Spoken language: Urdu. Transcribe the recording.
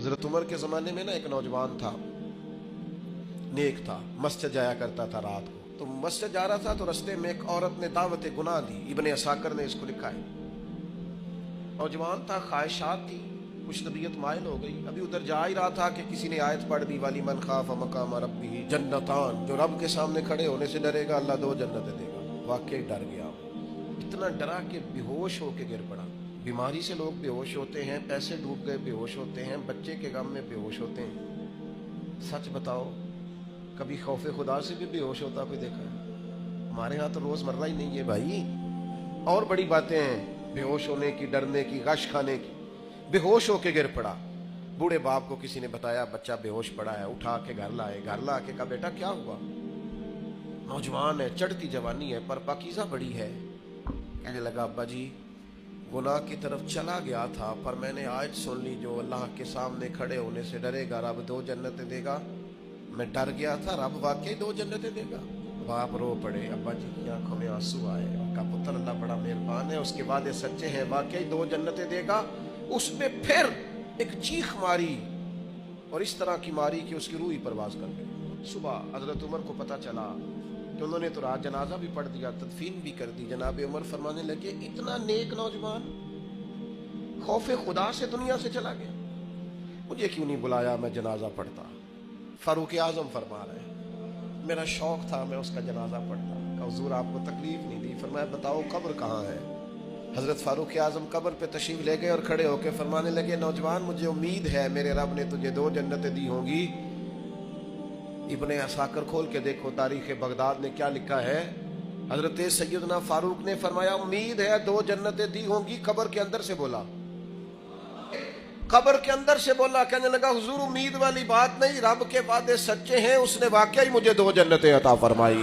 حضرت عمر کے زمانے میں نا ایک نوجوان تھا، نیک تھا، مسجد جایا کرتا تھا رات کو. تو مسجد جا رہا تھا تو رستے میں ایک عورت نے دعوت گناہ دی. ابن عساکر نے اس کو لکھا ہے. نوجوان تھا، خواہشات تھی، کچھ طبیعت مائل ہو گئی. ابھی ادھر جا ہی رہا تھا کہ کسی نے آیت پڑھ دی، والی من خاف مقام ربہ جنتان، جو رب کے سامنے کھڑے ہونے سے ڈرے گا اللہ 2 جنتیں دے گا. واقعی ڈر گیا، اتنا ڈرا کہ بے ہوش ہو کے گر پڑا. بیماری سے لوگ بے ہوش ہوتے ہیں، پیسے ڈوب گئے بے ہوش ہوتے ہیں، بچے کے غم میں بے ہوش ہوتے ہیں. سچ بتاؤ کبھی خوف خدا سے بھی بے ہوش ہوتا کوئی دیکھا ہے؟ ہمارے ہاں تو روز مرہ ہی نہیں ہے بھائی. اور بڑی باتیں ہیں بے ہوش ہونے کی، ڈرنے کی، غش کھانے کی. بے ہوش ہو کے گر پڑا. بوڑھے باپ کو کسی نے بتایا بچہ بے ہوش پڑا ہے، اٹھا کے گھر لائے. گھر لا کے کہا بیٹا کیا ہوا؟ نوجوان ہے، چڑھتی جوانی ہے پر پاکیزہ بڑی ہے. کہنے لگا ابا جی گناہ کی طرف چلا گیا تھا پر میں نے آیت سن لی جو اللہ کے سامنے کھڑے ہونے سے ڈرے گا رب 2 جنتیں دے گا. میں ڈر گیا تھا، رب واقعی 2 جنتیں دے گا. باپ رو پڑے، ابا جی کی آنکھوں میں آنسو آئے. کا پتر اللہ بڑا مہربان ہے، اس کے وعدے سچے ہیں، واقعی 2 جنتیں دے گا. اس میں پھر ایک چیخ ماری اور اس طرح کی ماری کہ اس کی روح ہی پرواز کر گئی. صبح حضرت عمر کو پتہ چلا کہ انہوں نے تو رات جنازہ بھی پڑھ دیا، تدفین بھی کر دی. جناب عمر فرمانے لگے اتنا نیک نوجوان خوف خدا سے دنیا سے چلا گیا، مجھے کیوں نہیں بلایا میں جنازہ پڑھتا. فاروق اعظم فرما رہے ہیں میرا شوق تھا میں اس کا جنازہ پڑھتا. کہ حضور آپ کو تکلیف نہیں دی. فرمایا بتاؤ قبر کہاں ہے؟ حضرت فاروق اعظم قبر پہ تشریف لے گئے اور کھڑے ہو کے فرمانے لگے نوجوان مجھے امید ہے میرے رب نے تجھے 2 جنتیں دی ہوں گی. ابن عساکر کھول کے دیکھو تاریخ بغداد نے کیا لکھا ہے. حضرت سیدنا فاروق نے فرمایا امید ہے 2 جنتیں دی ہوں گی. قبر کے اندر سے بولا، قبر کے اندر سے بولا. کہنے لگا حضور امید والی بات نہیں، رب کے وعدے سچے ہیں، اس نے واقعی مجھے 2 جنتیں عطا فرمائی.